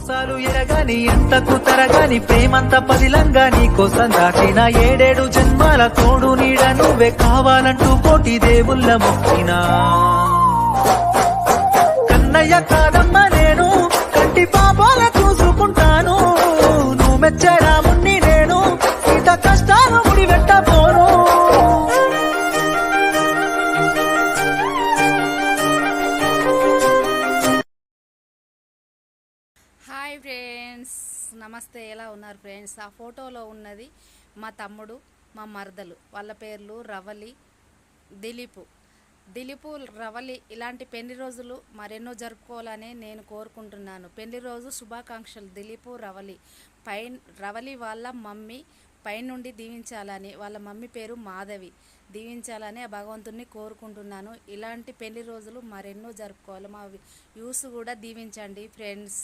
మోసాలు ఎరగాని ఎంతకు తరగాని ప్రేమంత పదిలంగా నీ కోసం దాచిన 7 జన్మాల తోడు నీడ నువ్వే కావాలంటూ కోటి దేవుళ్ళ మొక్కినా కన్నయ్య కాదమ్మా నేను కంటి పాపాల చూసుకుంటాను నువ్వు మెచ్చే రాముణ్ణి నేను ఇంత కష్టాలు ముడి పెట్టబోను. హాయ్ ఫ్రెండ్స్, నమస్తే. ఎలా ఉన్నారు ఫ్రెండ్స్? ఆ ఫోటోలో ఉన్నది మా తమ్ముడు, మా మరదలు. వాళ్ళ పేర్లు రవలి, దిలీపు, రవలి. ఇలాంటి పెళ్లి రోజులు మరెన్నో జరుపుకోవాలని నేను కోరుకుంటున్నాను. పెళ్లి రోజు శుభాకాంక్షలు దిలీపు, రవలి. రవలి వాళ్ళ మమ్మీ పైనుండి దీవించాలని, వాళ్ళ మమ్మీ పేరు మాధవి, దీవించాలని ఆ భగవంతుని కోరుకుంటున్నాను. ఇలాంటి పెళ్లి రోజులు మరెన్నో జరుపుకోవాలి. మా యూస్ కూడా దీవించండి ఫ్రెండ్స్.